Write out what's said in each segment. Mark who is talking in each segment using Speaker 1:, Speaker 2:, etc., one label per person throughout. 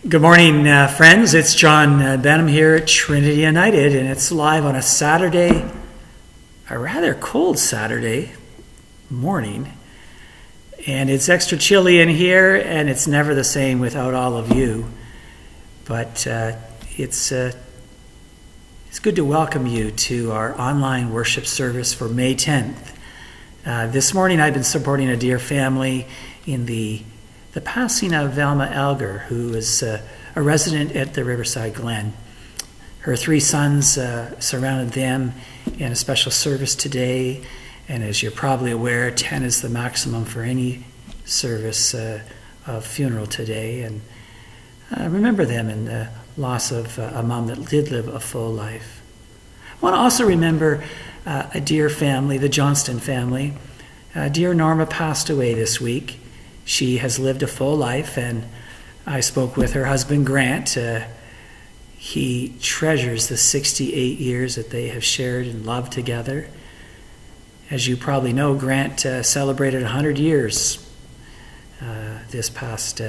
Speaker 1: Good morning, friends. It's John Benham here at Trinity United, and it's live on a Saturday, a rather cold Saturday morning. And it's extra chilly in here, and it's never the same without all of you. But it's good to welcome you to our online worship service for May 10th. This morning I've been supporting a dear family in the passing of Velma Alger, who is a resident at the Riverside Glen. Her three sons surrounded them in a special service today, and as you're probably aware, 10 is the maximum for any service of funeral today. And remember them in the loss of a mom that did live a full life. I want to also remember a dear family, the Johnston family. Dear Norma passed away this week. She has lived a full life, and I spoke with her husband, Grant. He treasures the 68 years that they have shared and loved together. As you probably know, Grant celebrated 100 years this past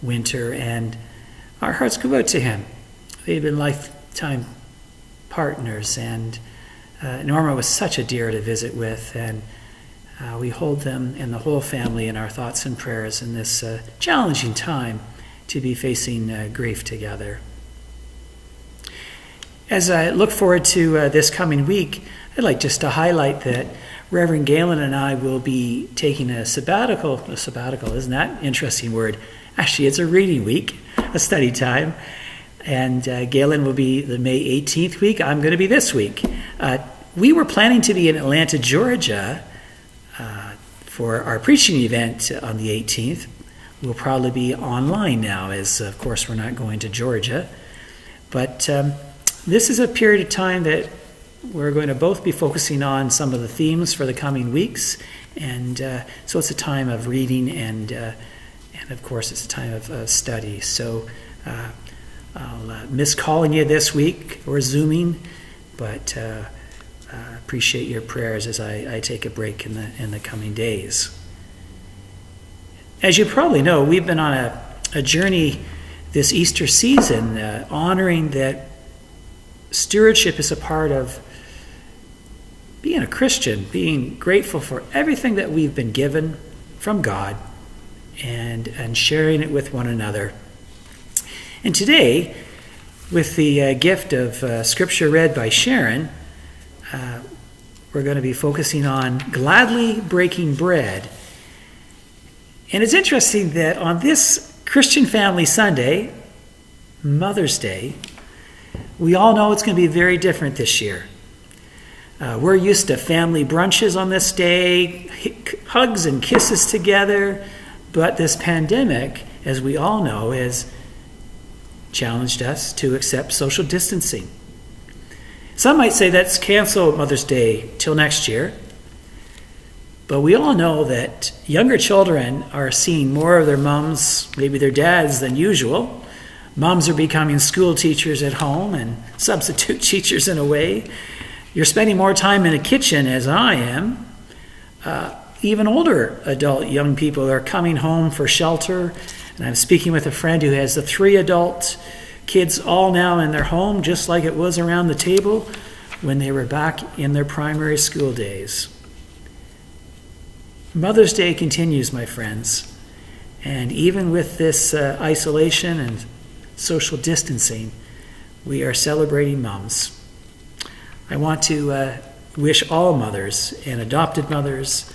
Speaker 1: winter, and our hearts go out to him. They've been lifetime partners, and Norma was such a dear to visit with, and we hold them and the whole family in our thoughts and prayers in this challenging time to be facing grief together. As I look forward to this coming week, I'd like just to highlight that Reverend Galen and I will be taking a sabbatical. A sabbatical, isn't that an interesting word? Actually, it's a reading week, a study time. And Galen will be the May 18th week. I'm going to be this week. We were planning to be in Atlanta, Georgia, for our preaching event on the 18th. We'll probably be online now, as of course we're not going to Georgia. But this is a period of time that we're going to both be focusing on some of the themes for the coming weeks. And so it's a time of reading and of course it's a time of study. So I'll miss calling you this week or Zooming, but appreciate your prayers as I take a break in the coming days. As you probably know, we've been on a journey this Easter season, honoring that stewardship is a part of being a Christian, being grateful for everything that we've been given from God and sharing it with one another. And today, with the gift of scripture read by Sharon, we're going to be focusing on gladly breaking bread. And it's interesting that on this Christian Family Sunday, Mother's Day, we all know it's going to be very different this year. We're used to family brunches on this day, hugs and kisses together, but this pandemic, as we all know, has challenged us to accept social distancing. Some might say let's cancel Mother's Day till next year. But we all know that younger children are seeing more of their moms, maybe their dads, than usual. Moms are becoming school teachers at home and substitute teachers in a way. You're spending more time in the kitchen, as I am. Even older adult young people are coming home for shelter. And I'm speaking with a friend who has the 3 adult kids all now in their home, just like it was around the table when they were back in their primary school days. Mother's Day continues, my friends. And even with this isolation and social distancing, we are celebrating moms. I want to wish all mothers and adopted mothers,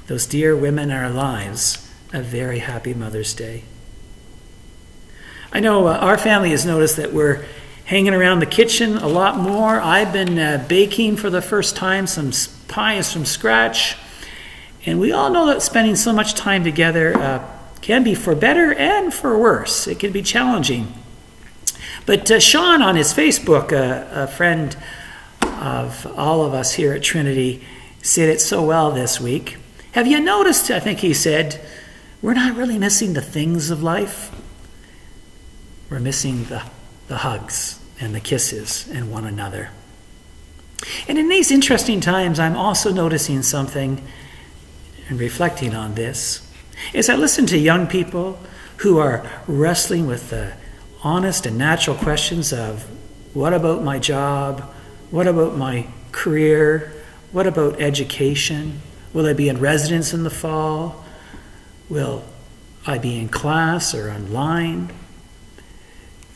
Speaker 1: those dear women in our lives, a very happy Mother's Day. I know our family has noticed that we're hanging around the kitchen a lot more. I've been baking for the first time some pies from scratch. And we all know that spending so much time together can be for better and for worse. It can be challenging. But Sean on his Facebook, a friend of all of us here at Trinity, said it so well this week. Have you noticed, I think he said, we're not really missing the things of life. We're missing the hugs and the kisses and one another. And in these interesting times, I'm also noticing something and reflecting on this. As I listen to young people who are wrestling with the honest and natural questions of, what about my job? What about my career? What about education? Will I be in residence in the fall? Will I be in class or online?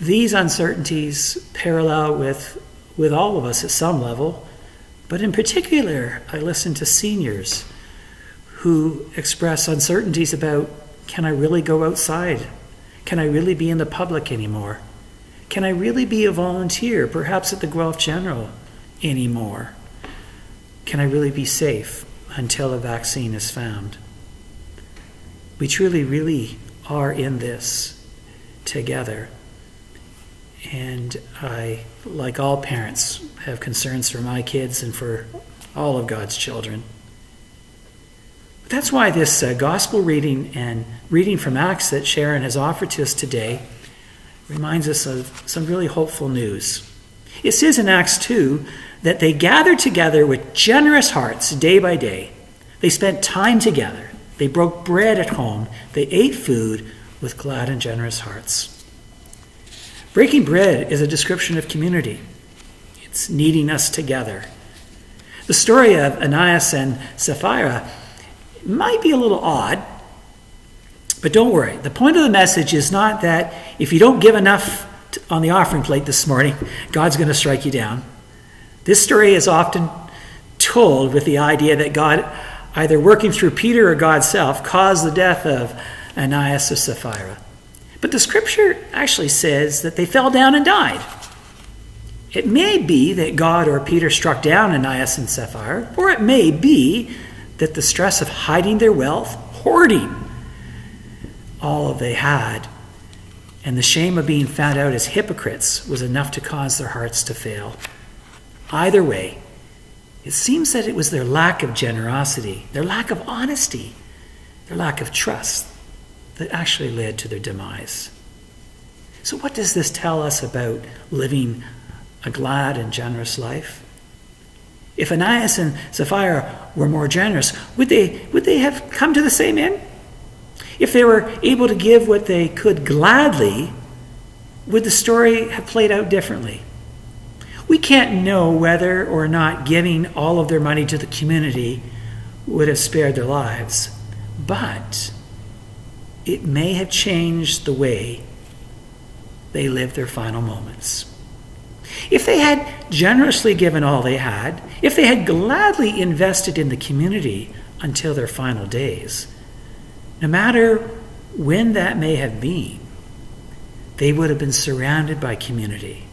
Speaker 1: These uncertainties parallel with all of us at some level, but in particular, I listen to seniors who express uncertainties about, can I really go outside? Can I really be in the public anymore? Can I really be a volunteer, perhaps at the Guelph General anymore? Can I really be safe until a vaccine is found? We truly, really are in this together. And I, like all parents, have concerns for my kids and for all of God's children. That's why this gospel reading and reading from Acts that Sharon has offered to us today reminds us of some really hopeful news. It says in Acts 2 that they gathered together with generous hearts day by day. They spent time together. They broke bread at home. They ate food with glad and generous hearts. Breaking bread is a description of community. It's kneading us together. The story of Ananias and Sapphira might be a little odd, but don't worry. The point of the message is not that if you don't give enough on the offering plate this morning, God's going to strike you down. This story is often told with the idea that God, either working through Peter or God's self, caused the death of Ananias or Sapphira. But the scripture actually says that they fell down and died. It may be that God or Peter struck down Ananias and Sapphira, or it may be that the stress of hiding their wealth, hoarding all they had, and the shame of being found out as hypocrites was enough to cause their hearts to fail. Either way, it seems that it was their lack of generosity, their lack of honesty, their lack of trust that actually led to their demise. So what does this tell us about living a glad and generous life? If Ananias and Sapphira were more generous, would they have come to the same end? If they were able to give what they could gladly, would the story have played out differently? We can't know whether or not giving all of their money to the community would have spared their lives, but it may have changed the way they lived their final moments. If they had generously given all they had, if they had gladly invested in the community until their final days, no matter when that may have been, they would have been surrounded by community.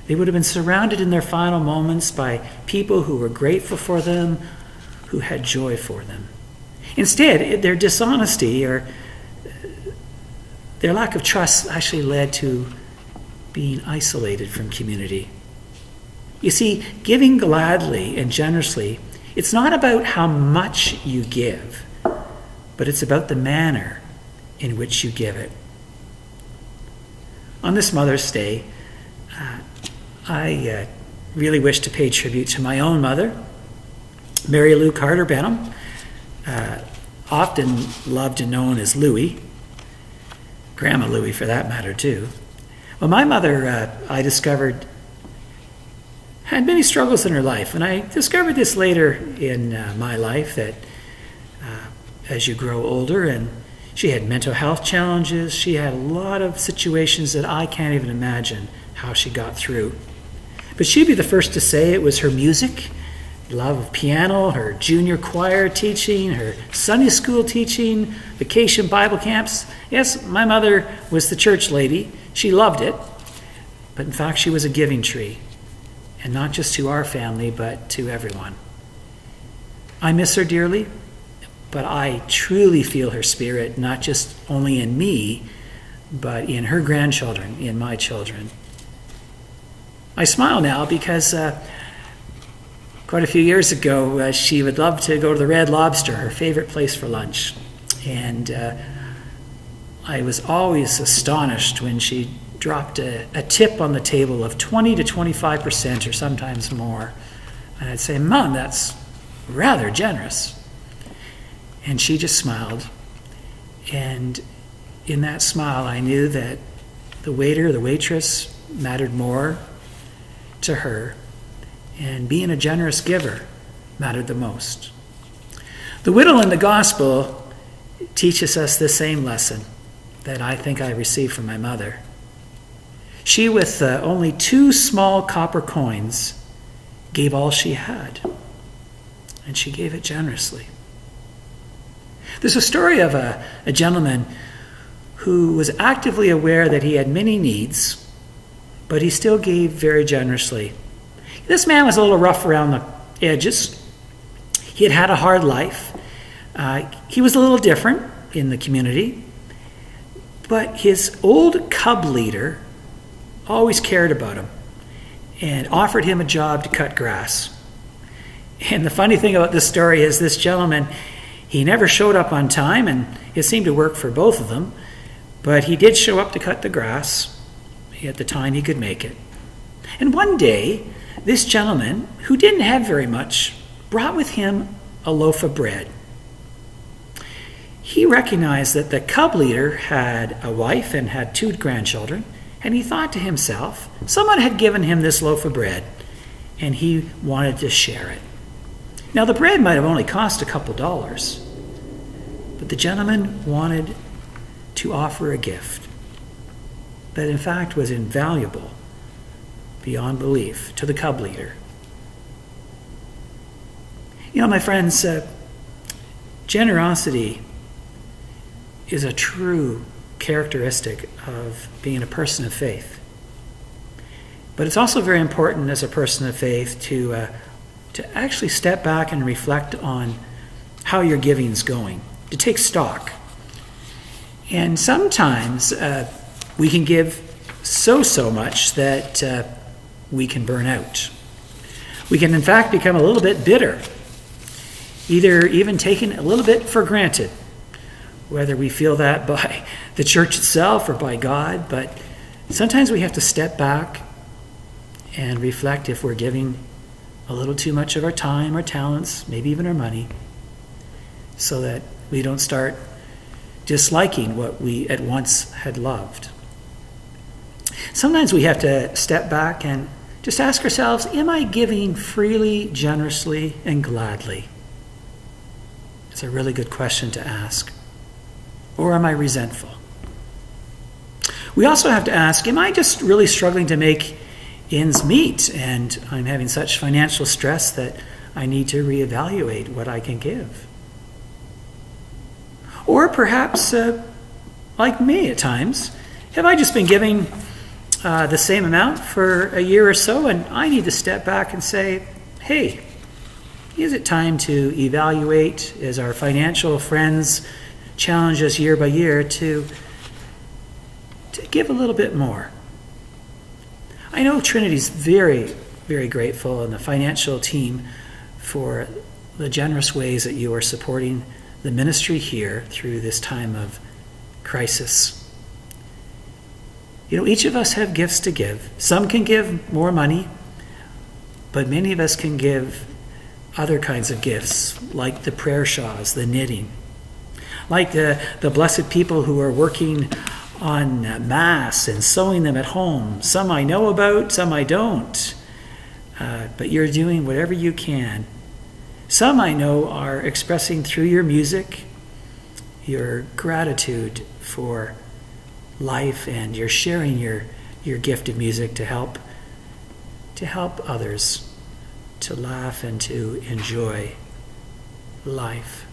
Speaker 1: They would have been surrounded in their final moments by people who were grateful for them, who had joy for them. Instead, their dishonesty or their lack of trust actually led to being isolated from community. You see, giving gladly and generously, it's not about how much you give, but it's about the manner in which you give it. On this Mother's Day, I really wish to pay tribute to my own mother, Mary Lou Carter Benham, often loved and known as Louie, Grandma Louie for that matter too. Well, my mother, I discovered, had many struggles in her life, and I discovered this later in my life, that as you grow older, and she had mental health challenges, she had a lot of situations that I can't even imagine how she got through. But she'd be the first to say it was her music, love of piano, her junior choir teaching, her Sunday school teaching, vacation Bible camps. Yes, my mother was the church lady. She loved it. But in fact, she was a giving tree. And not just to our family, but to everyone. I miss her dearly, but I truly feel her spirit, not just only in me, but in her grandchildren, in my children. I smile now because quite a few years ago, she would love to go to the Red Lobster, her favorite place for lunch. And I was always astonished when she dropped a tip on the table of 20 to 25% or sometimes more. And I'd say, Mom, that's rather generous. And she just smiled. And in that smile, I knew that The waiter, the waitress mattered more to her, and being a generous giver mattered the most. The widow in the gospel teaches us the same lesson that I think I received from my mother. She, with only 2 small copper coins, gave all she had, and she gave it generously. There's a story of a gentleman who was actively aware that he had many needs, but he still gave very generously. This man was a little rough around the edges. He had had a hard life. He was a little different in the community, but his old cub leader always cared about him and offered him a job to cut grass. And the funny thing about this story is this gentleman, he never showed up on time, and it seemed to work for both of them, but he did show up to cut the grass at the time he could make it. And one day, this gentleman, who didn't have very much, brought with him a loaf of bread. He recognized that the cub leader had a wife and had 2 grandchildren, and he thought to himself, someone had given him this loaf of bread, and he wanted to share it. Now, the bread might have only cost a couple dollars, but the gentleman wanted to offer a gift that in fact was invaluable beyond belief to the cub leader. You know, my friends, generosity is a true characteristic of being a person of faith. But it's also very important as a person of faith to actually step back and reflect on how your giving's going, to take stock. And sometimes we can give so much that we can burn out. We can, in fact, become a little bit bitter, either even taking a little bit for granted, whether we feel that by the church itself or by God. But sometimes we have to step back and reflect if we're giving a little too much of our time, our talents, maybe even our money, so that we don't start disliking what we at once had loved. Sometimes we have to step back and just ask ourselves, am I giving freely, generously, and gladly? It's a really good question to ask. Or am I resentful? We also have to ask, am I just really struggling to make ends meet, and I'm having such financial stress that I need to reevaluate what I can give? Or perhaps, like me at times, have I just been giving the same amount for a year or so, and I need to step back and say, hey, is it time to evaluate, as our financial friends challenge us year by year, to give a little bit more? I know Trinity's very, very grateful, and the financial team, for the generous ways that you are supporting the ministry here through this time of crisis. You know, each of us have gifts to give. Some can give more money, but many of us can give other kinds of gifts, like the prayer shawls, the knitting, like the blessed people who are working on Mass and sewing them at home. Some I know about, some I don't. But you're doing whatever you can. Some I know are expressing through your music your gratitude for life, and you're sharing your gift of music to help others to laugh and to enjoy life.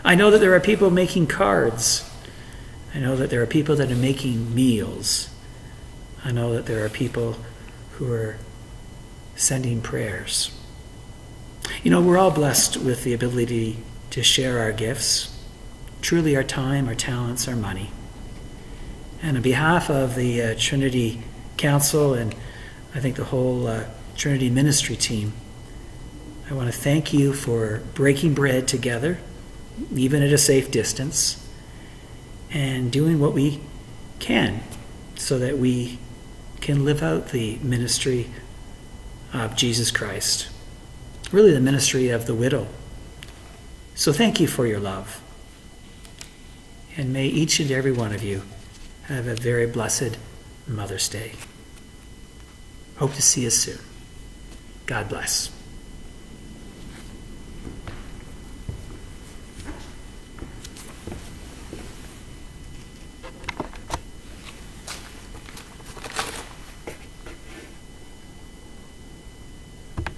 Speaker 1: I know that there are people making cards. I know that there are people that are making meals. I know that there are people who are sending prayers. You know, we're all blessed with the ability to share our gifts, truly our time, our talents, our money. And on behalf of the Trinity Council and I think the whole Trinity ministry team, I want to thank you for breaking bread together, even at a safe distance, and doing what we can so that we can live out the ministry of Jesus Christ, really the ministry of the widow. So thank you for your love. And may each and every one of you have a very blessed Mother's Day. Hope to see you soon. God bless.